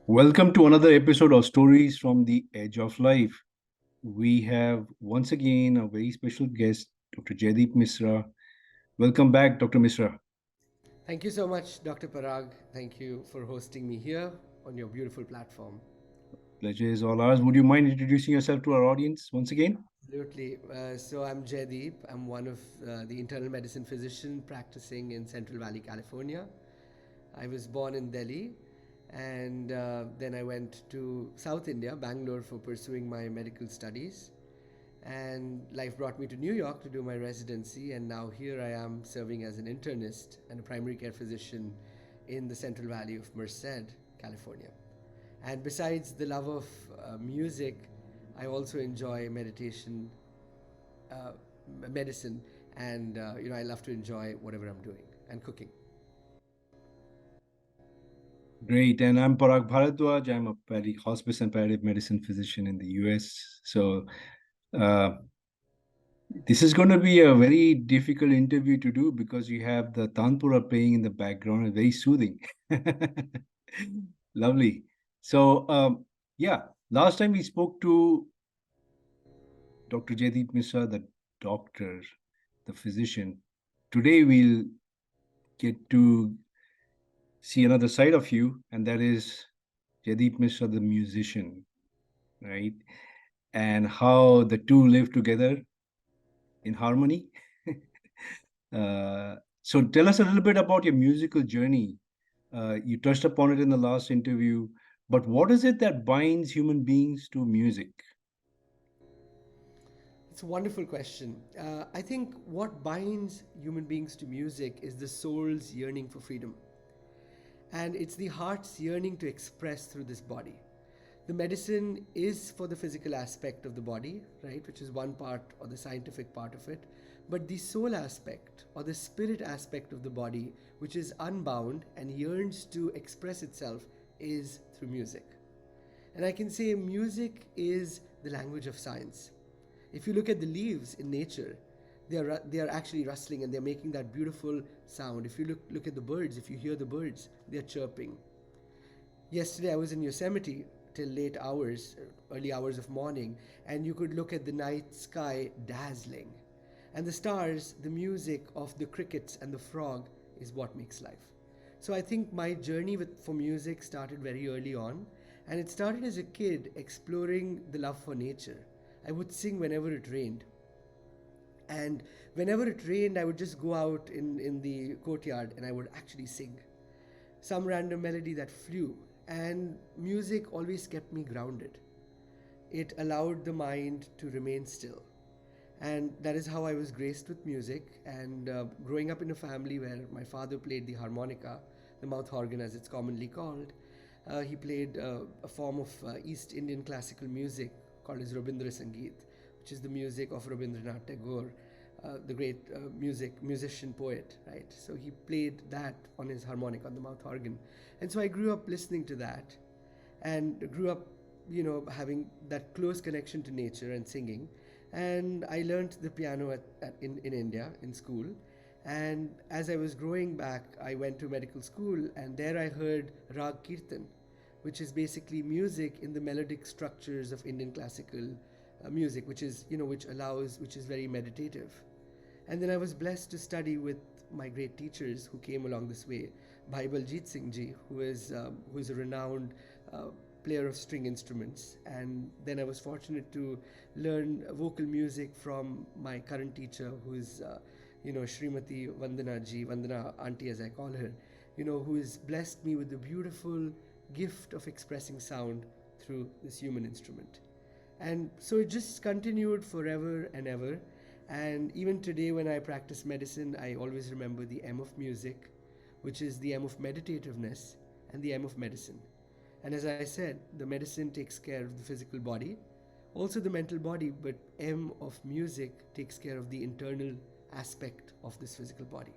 Welcome to another episode of Stories from the Edge of Life. We have once again a very special guest, Dr. Jaideep Misra. Welcome back, Dr. Misra. Thank you so much, Dr. Parag. Thank you for hosting me here on your beautiful platform. Pleasure is all ours. Would you mind introducing yourself to our audience once again? Absolutely. So I'm Jaideep. I'm one of the internal medicine physician practicing in Central Valley, California. I was born in Delhi, and then I went to South India, Bangalore, for pursuing my medical studies. And life brought me to New York to do my residency, and now here I am serving as an internist and a primary care physician in the Central Valley of Merced, California. And besides the love of music, I also enjoy meditation, uh, medicine, and I love to enjoy whatever I'm doing and cooking. Great. And I'm Parag Bharadwaj. I'm a hospice and palliative medicine physician in the US. So, uh, this is going to be a very difficult interview to do because you have the Tanpura playing in the background. It's very soothing. Lovely. So, yeah, last time we spoke to Dr. Jaideep Misra, the doctor, the physician. Today we'll get to see another side of you, and that is Jaideep Misra, the musician, right? And how the two live together in harmony. So tell us a little bit about your musical journey. You touched upon it in the last interview, but what is it that binds human beings to music? It's a wonderful question. I think what binds human beings to music is the soul's yearning for freedom. And it's the heart's yearning to express through this body. The medicine is for the physical aspect of the body, right, which is one part or the scientific part of it. But the soul aspect or the spirit aspect of the body, which is unbound and yearns to express itself, is through music. And I can say music is the language of science. If you look at the leaves in nature, they are actually rustling and they're making that beautiful sound. If you look at the birds, if you hear the birds, they're chirping. Yesterday I was in Yosemite till late hours, early hours of morning, and you could look at the night sky dazzling. And the stars, the music of the crickets and the frog is what makes life. So I think my journey for music started very early on, and it started as a kid exploring the love for nature. I would sing whenever it rained. And whenever it rained, I would just go out in the courtyard and I would actually sing some random melody that flew. And music always kept me grounded. It allowed the mind to remain still. And that is how I was graced with music. And growing up in a family where my father played the harmonica, the mouth organ as it's commonly called, he played a form of East Indian classical music called as Rabindra Sangeet, which is the music of Rabindranath Tagore, the great musician poet, right? So he played that on his harmonica, on the mouth organ. And so I grew up listening to that and grew up, having that close connection to nature and singing. And I learned the piano in India in school. And as I was growing back, I went to medical school, and there I heard Raag Kirtan, which is basically music in the melodic structures of Indian classical music, which is very meditative. And then I was blessed to study with my great teachers who came along this way. Bhai Baljit Singh Ji, who is a renowned uh, player of string instruments. And then I was fortunate to learn vocal music from my current teacher, who is, Srimati Vandana Ji, Vandana Auntie as I call her, who has blessed me with the beautiful gift of expressing sound through this human instrument. And so it just continued forever and ever. And even today, when I practice medicine, I always remember the M of music, which is the M of meditativeness, and the M of medicine. And as I said, the medicine takes care of the physical body, also the mental body, but M of music takes care of the internal aspect of this physical body.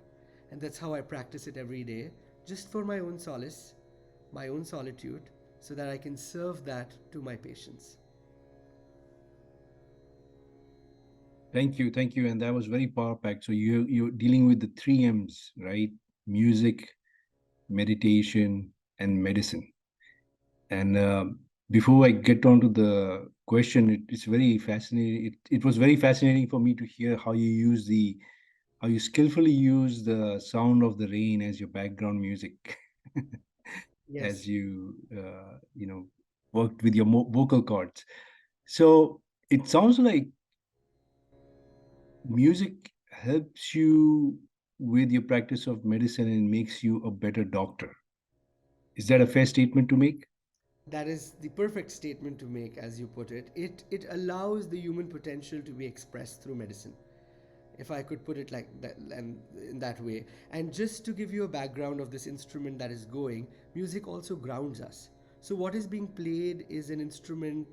And that's how I practice it every day, just for my own solace, my own solitude, so that I can serve that to my patients. Thank you, and that was very power packed. So you're dealing with the three M's, right? Music, meditation, and medicine. And before I get on to the question, it's very fascinating. It was very fascinating for me to hear how you skillfully use the sound of the rain as your background music, as Yes. you worked with your vocal cords. So it sounds like music helps you with your practice of medicine and makes you a better doctor. Is that a fair statement to make? That is the perfect statement to make, as you put it. It allows the human potential to be expressed through medicine, if I could put it like that and in that way. And just to give you a background of this instrument that is going, music also grounds us. So what is being played is an instrument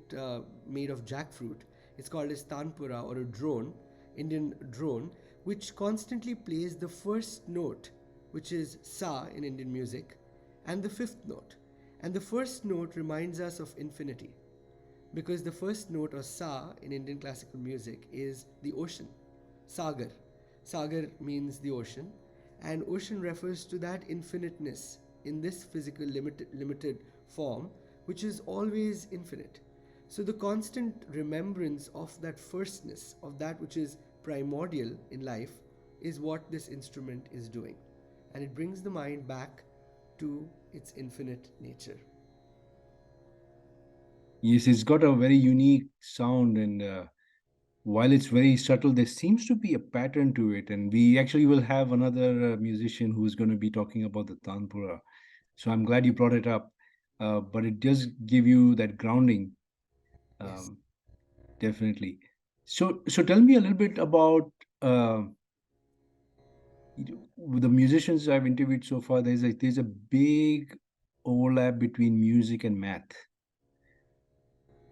made of jackfruit. It's called as tanpura, or a drone, Indian drone, which constantly plays the first note, which is sa in Indian music, and the fifth note. And the first note reminds us of infinity, because the first note, or sa, in Indian classical music is the ocean, sagar. Sagar means the ocean, and ocean refers to that infiniteness in this physical limited form, which is always infinite. So the constant remembrance of that firstness, of that which is primordial in life, is what this instrument is doing. And it brings the mind back to its infinite nature. Yes, it's got a very unique sound, and while it's very subtle, there seems to be a pattern to it. And we actually will have another musician who's going to be talking about the tanpura. So I'm glad you brought it up. But it does give you that grounding, Yes. um, definitely. So tell me a little bit about uh, the musicians I've interviewed so far. There's a big overlap between music and math,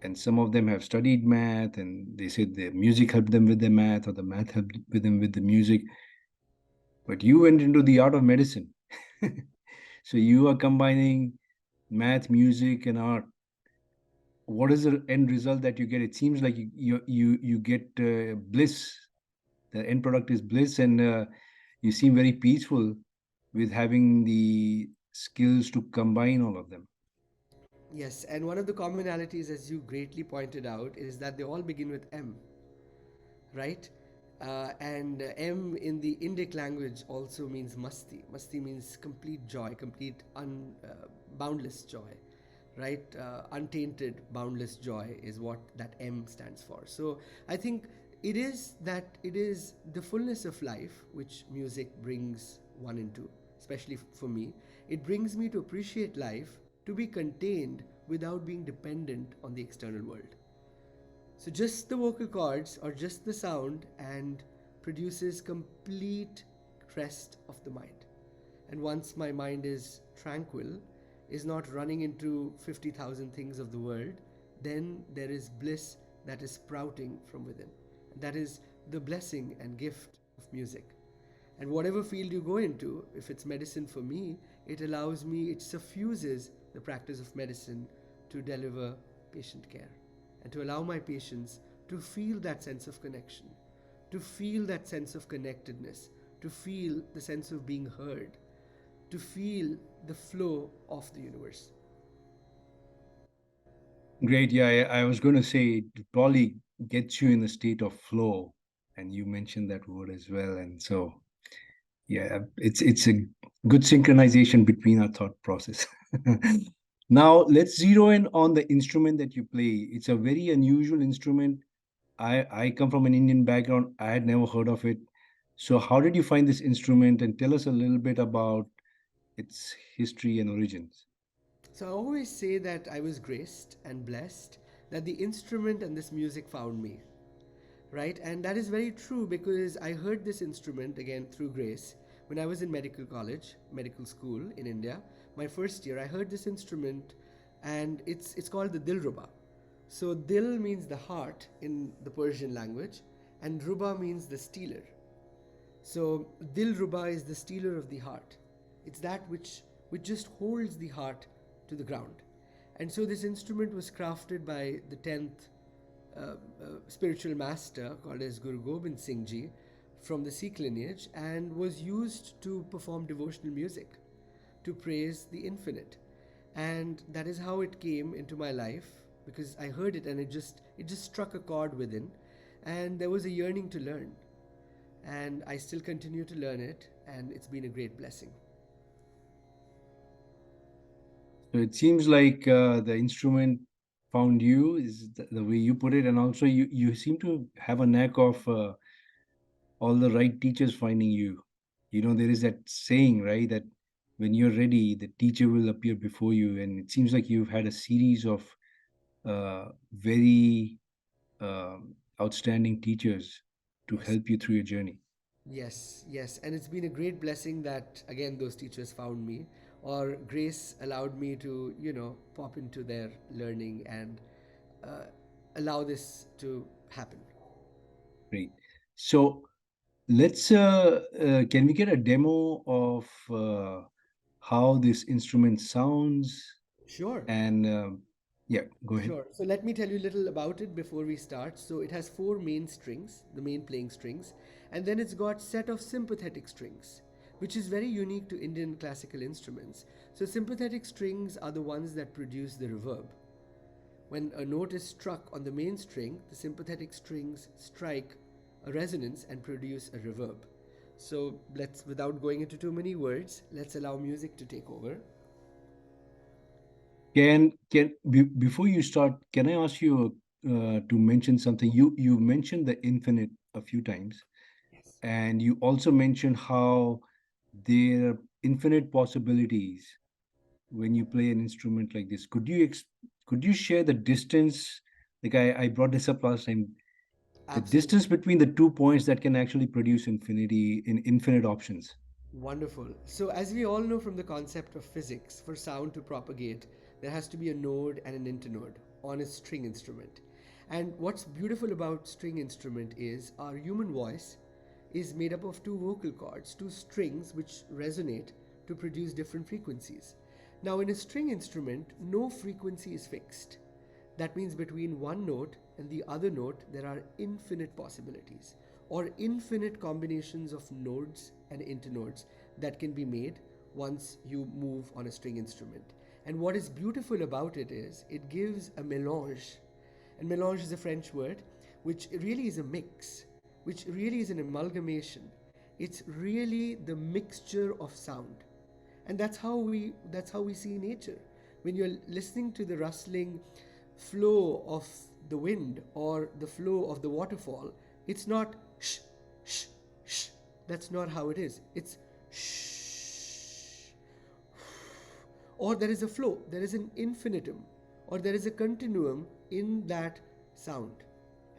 and some of them have studied math, and they said the music helped them with the math, or the math helped with them with the music. But you went into the art of medicine. So you are combining math, music, and art. What is the end result that you get? It seems like you get bliss. The end product is bliss, and you seem very peaceful with having the skills to combine all of them. Yes, and one of the commonalities, as you greatly pointed out, is that they all begin with M, right? And M in the Indic language also means masti. Masti means complete joy, complete boundless joy, right? Untainted, boundless joy is what that M stands for. So I think it is the fullness of life which music brings one into, especially for me. It brings me to appreciate life, to be contained without being dependent on the external world. So just the vocal cords or just the sound and produces complete rest of the mind. And once my mind is tranquil, is not running into 50,000 things of the world, then there is bliss that is sprouting from within. And that is the blessing and gift of music. And whatever field you go into, if it's medicine for me, it allows me, it suffuses the practice of medicine to deliver patient care and to allow my patients to feel that sense of connection, to feel that sense of connectedness, to feel the sense of being heard, to feel the flow of the universe. Great. Yeah, I was going to say it probably gets you in a state of flow, and you mentioned that word as well. And so, yeah, it's a good synchronization between our thought process. Now, let's zero in on the instrument that you play. It's a very unusual instrument. I come from an Indian background. I had never heard of it. So, how did you find this instrument? And tell us a little bit about its history and origins. So I always say that I was graced and blessed that the instrument and this music found me, right? And that is very true because I heard this instrument again through grace when I was in medical college, medical school in India. My first year, I heard this instrument, and it's called the dilruba. So dil means the heart in the Persian language, and ruba means the stealer. So Dilruba is the stealer of the heart. It's that which just holds the heart to the ground. And so this instrument was crafted by the 10th spiritual master called as Guru Gobind Singh Ji from the Sikh lineage, and was used to perform devotional music, to praise the infinite. And that is how it came into my life, because I heard it and it just struck a chord within, and there was a yearning to learn, and I still continue to learn it, and it's been a great blessing. So it seems like the instrument found you, is the way you put it, and also you seem to have a knack of all the right teachers finding you. You know, there is that saying, right, that when you're ready, the teacher will appear before you, and it seems like you've had a series of very outstanding teachers to Yes. help you through your journey. Yes, yes, and it's been a great blessing that again those teachers found me, or grace allowed me to, pop into their learning and uh, allow this to happen. Great. So let's can we get a demo of how this instrument sounds? Sure. And yeah, go ahead. Sure. So let me tell you a little about it before we start. So it has four main strings, the main playing strings, and then it's got set of sympathetic strings, which is very unique to Indian classical instruments. So sympathetic strings are the ones that produce the reverb. When a note is struck on the main string, the sympathetic strings strike a resonance and produce a reverb. So let's, without going into too many words, let's allow music to take over. Before you start, can I ask you to mention something? You mentioned the infinite a few times, Yes. and you also mentioned how there are infinite possibilities when you play an instrument like this. Could you share the distance? Like I brought this up last time, the Absolutely. distance between the 2 points that can actually produce infinity in infinite options. Wonderful. So, as we all know from the concept of physics, for sound to propagate, there has to be a node and an internode on a string instrument. And what's beautiful about string instrument is our human voice is made up of two vocal cords, two strings which resonate to produce different frequencies. Now, in a string instrument, no frequency is fixed. That means between one note and the other note, there are infinite possibilities or infinite combinations of nodes and internodes that can be made once you move on a string instrument. And what is beautiful about it is it gives a mélange, and mélange is a French word, which really is a mix, which really is an amalgamation. It's really the mixture of sound, and that's how we see nature. When you're listening to the rustling flow of the wind or the flow of the waterfall, it's not shh shh shh. That's not how it is. It's shh, or there is a flow, there is an infinitum, or there is a continuum in that sound.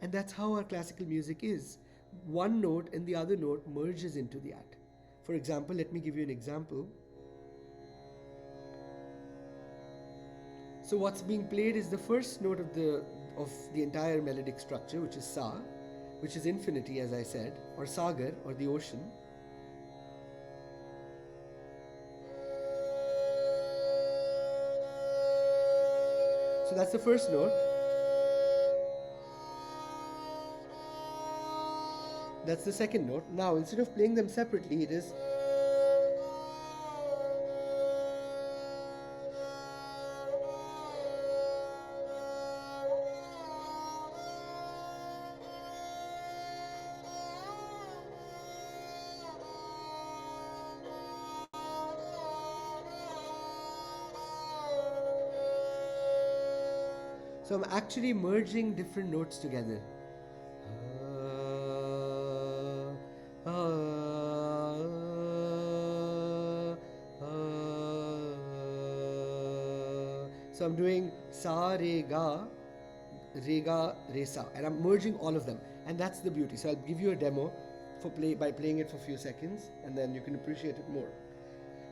And that's how our classical music is. One note and the other note merges into that. For example, let me give you an example. So what's being played is the first note of the entire melodic structure, which is sa, which is infinity, as I said, or sagar, or the ocean. So that's the first note. That's the second note. Now, instead of playing them separately, it is. So I'm actually merging different notes together. Ah, ah, So I'm doing sa re ga re sa, and I'm merging all of them, and that's the beauty. So I'll give you a demo for play by playing it for a few seconds, and then you can appreciate it more.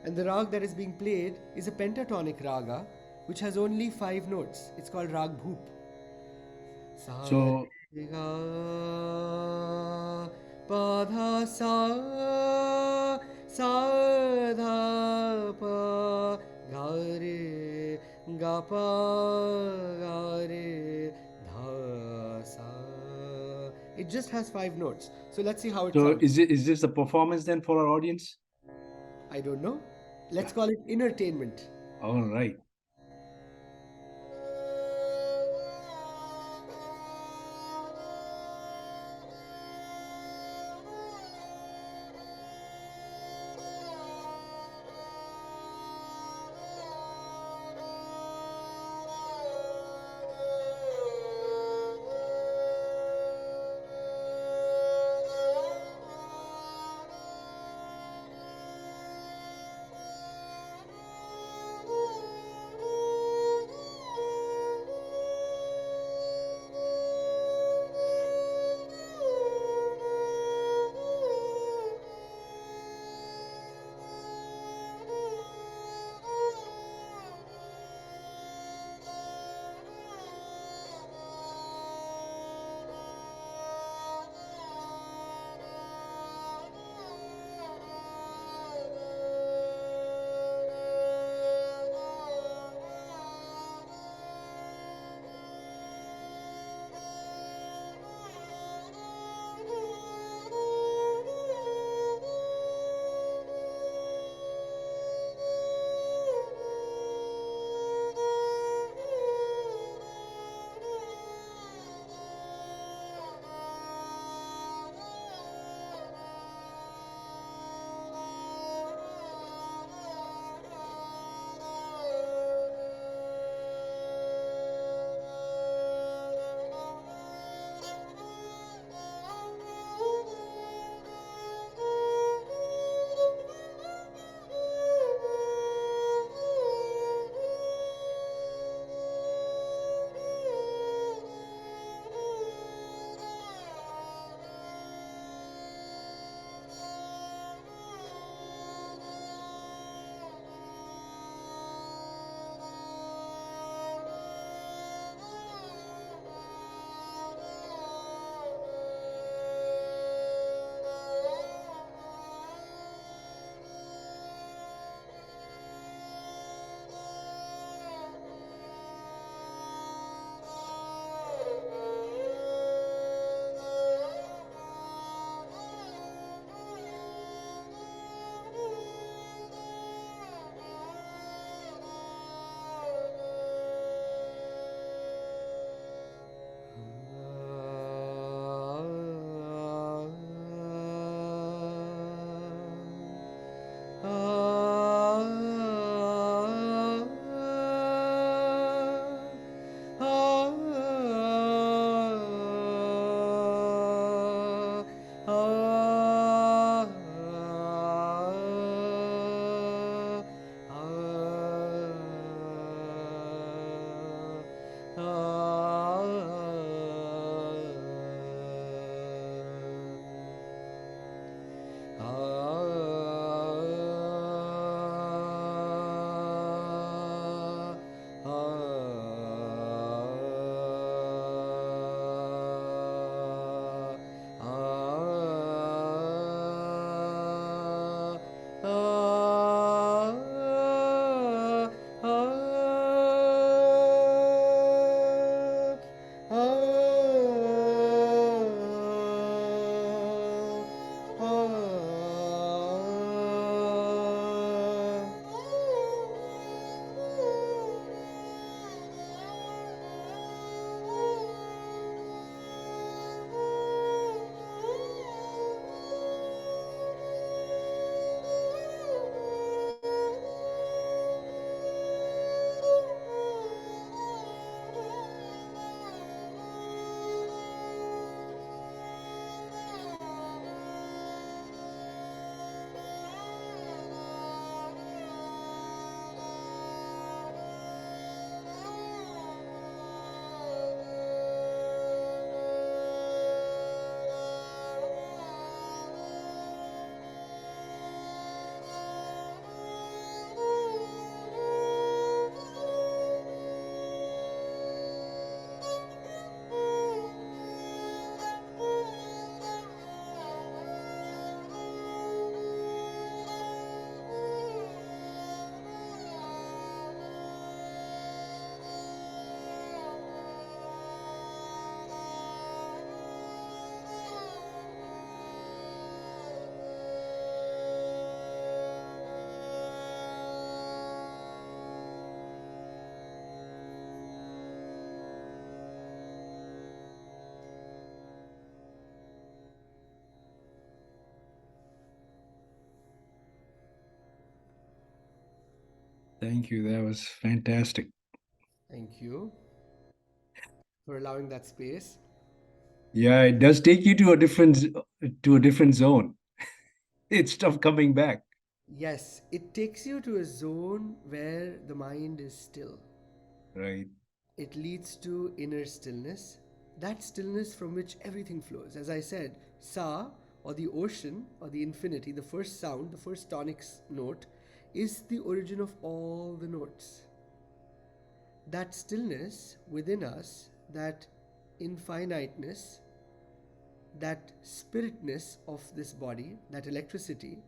And the rag that is being played is a pentatonic raga, which has only 5 notes. It's called Raag Bhoop. Sa So re ga pa dha sa sa dha pa ga re ga pa ga re dha sa. It just has 5 notes. So let's see how it so sounds. is this a performance then for our audience? I don't know. Let's call it entertainment. All right. Thank you. That was fantastic. Thank you for allowing that space. Yeah, it does take you to a different zone. It's tough coming back, Yes, it takes you to a zone where the mind is still. right? It leads to inner stillness, that stillness from which everything flows. As I said, Sa, or the ocean, or the infinity, the first sound, the first tonic note, is the origin of all the notes. That stillness within us, that infiniteness, that spiritness of this body, that electricity,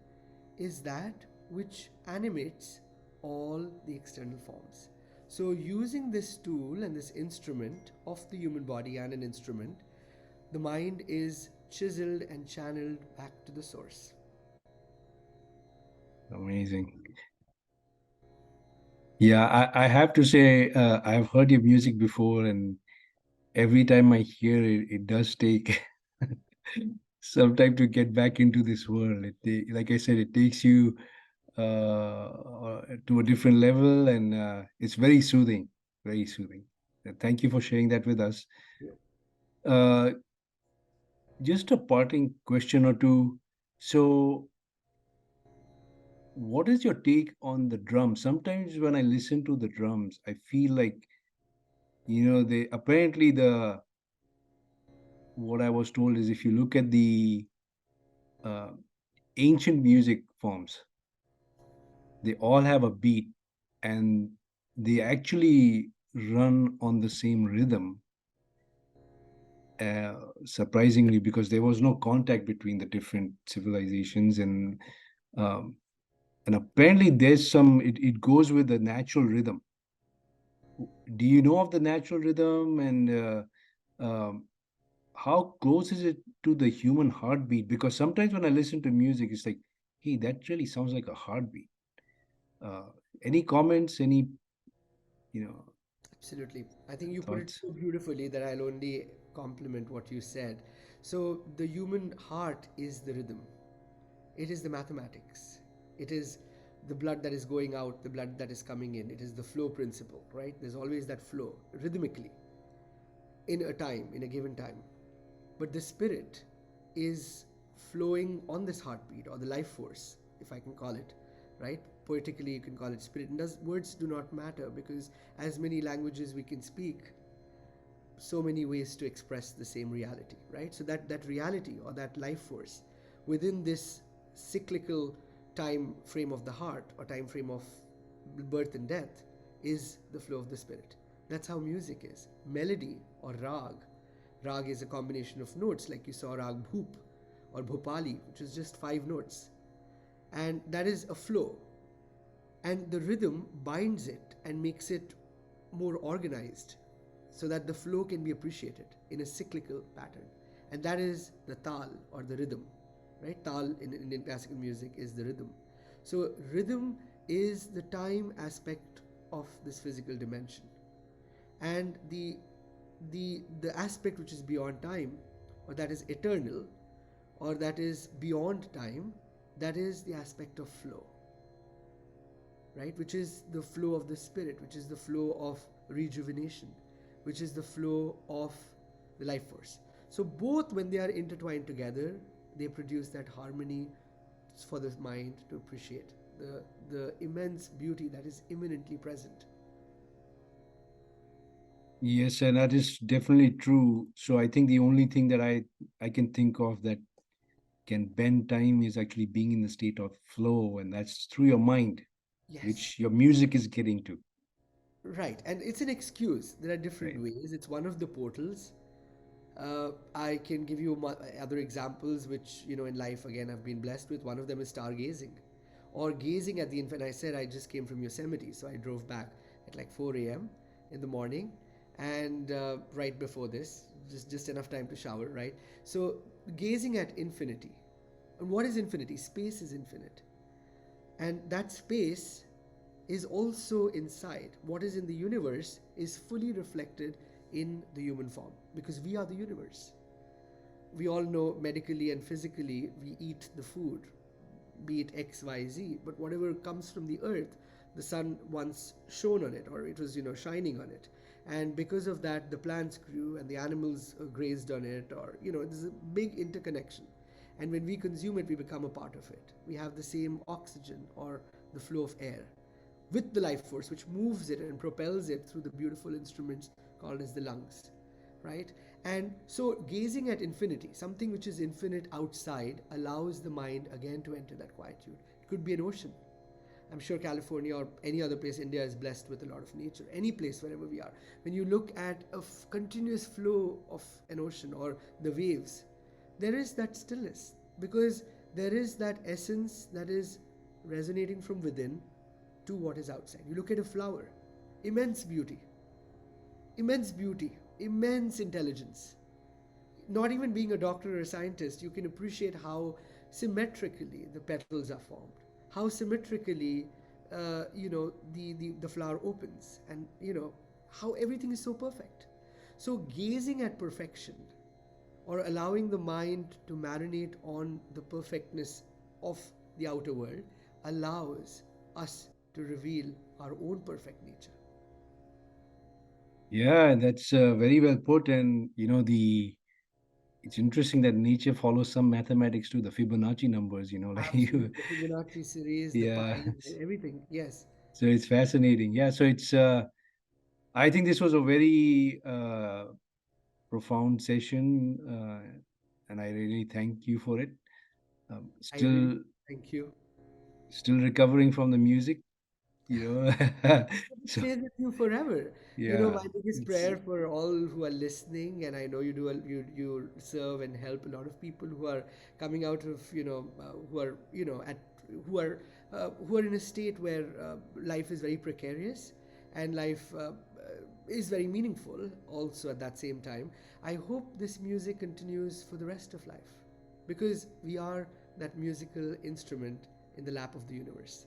is that which animates all the external forms. So, using this tool and this instrument of the human body and an instrument, the mind is chiseled and channeled back to the source. Amazing. Yeah, I have to say, I've heard your music before, and every time I hear it, it does take some time to get back into this world. Like I said, it takes you to a different level, and it's very soothing, very soothing. Thank you for sharing that with us. Uh, just a parting question or two. So, what is your take on the drums? Sometimes when I listen to the drums, I feel like, they apparently the what I was told is if you look at the uh, ancient music forms, they all have a beat and they actually run on the same rhythm, uh, surprisingly, because there was no contact between the different civilizations. Um, and apparently there's it goes with the natural rhythm. Do you know of the natural rhythm, and how close is it to the human heartbeat? Because sometimes when I listen to music, it's like, hey, that really sounds like a heartbeat. Uh, any comments? Any you know Absolutely. I think you put it thoughts? so beautifully that I'll only compliment what you said. So, the human heart is the rhythm. It is the mathematics. It is the blood that is going out, the blood that is coming in. It is the flow principle, right? There's always that flow rhythmically in a time, in a given time. But the spirit is flowing on this heartbeat or the life force, if I can call it, right? Poetically, you can call it spirit. And words do not matter because as many languages we can speak, so many ways to express the same reality, right? So that reality or that life force within this cyclical time frame of the heart or time frame of birth and death is the flow of the spirit. That's how music is. Melody or rag. Rag is a combination of notes, like you saw Raag Bhoop or Bhopali, which is just 5 notes. And that is a flow, and the rhythm binds it and makes it more organized so that the flow can be appreciated in a cyclical pattern, and that is the tal or the rhythm, right? Tal in Indian classical music is the rhythm. So rhythm is the time aspect of this physical dimension, and the aspect which is beyond time, or that is eternal, or that is beyond time, that is the aspect of flow, right? Which is the flow of the spirit, which is the flow of rejuvenation, which is the flow of the life force. So, both when they are intertwined together, they produce that harmony for the mind to appreciate the immense beauty that is imminently present. Yes, and that is definitely true. So I think the only thing that I can think of that can bend time is actually being in the state of flow, and that's through your mind, Yes, which your music is getting to, right. And it's an excuse. There are different right? ways. It's one of the portals. I can give you other examples, which in life again I've been blessed with. One of them is stargazing, or gazing at the infinite. I said I just came from Yosemite, so I drove back at like 4 a.m. in the morning, and right before this, just enough time to shower, right? So gazing at infinity, and what is infinity? Space is infinite, and that space is also inside. What is in the universe is fully reflected in the human form because we are the universe. We all know medically and physically we eat the food, be it XYZ, but whatever comes from the earth, the sun once shone on it, or it was, shining on it. And because of that, the plants grew and the animals grazed on it, or, there's a big interconnection. And when we consume it, we become a part of it. We have the same oxygen or the flow of air with the life force, which moves it and propels it through the beautiful instruments called as the lungs, right? And so, gazing at infinity, something which is infinite outside, allows the mind again to enter that quietude. It could be an ocean. I'm sure California or any other place, India is blessed with a lot of nature. Any place, wherever we are. When you look at a continuous flow of an ocean or the waves, there is that stillness because there is that essence that is resonating from within to what is outside. You look at a flower, immense beauty, immense beauty, immense intelligence. Not even being a doctor or a scientist, you can appreciate how symmetrically the petals are formed, how symmetrically, the flower opens, and how everything is so perfect. So gazing at perfection, or allowing the mind to marinate on the perfectness of the outer world, allows us to reveal our own perfect nature. Yeah, that's very well put. And the it's interesting that nature follows some mathematics too, the Fibonacci numbers. Like you, Absolutely. The Fibonacci series, the yeah. pi, everything. Yes. So it's fascinating. Yeah. So it's. I think this was a very profound session, and I really thank you for it. I really Still, thank you. still recovering from the music. You know. It So stays with you forever. yeah, My biggest it's prayer for all who are listening, and I know you do, you serve and help a lot of people who are coming out of, who are, who are in a state where life is very precarious and life is very meaningful also at that same time. I hope this music continues for the rest of life because we are that musical instrument in the lap of the universe.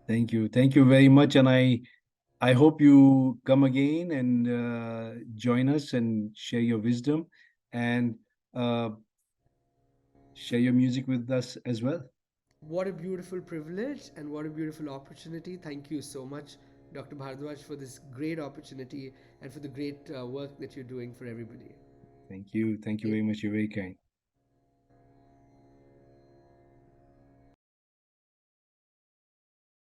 thank you very much, and I hope you come again and join us and share your wisdom and uh, share your music with us as well. What a beautiful privilege and what a beautiful opportunity. Thank you so much, Dr. Bhardwaj, for this great opportunity and for the great work that you're doing for everybody. Thank you very much. You're very kind.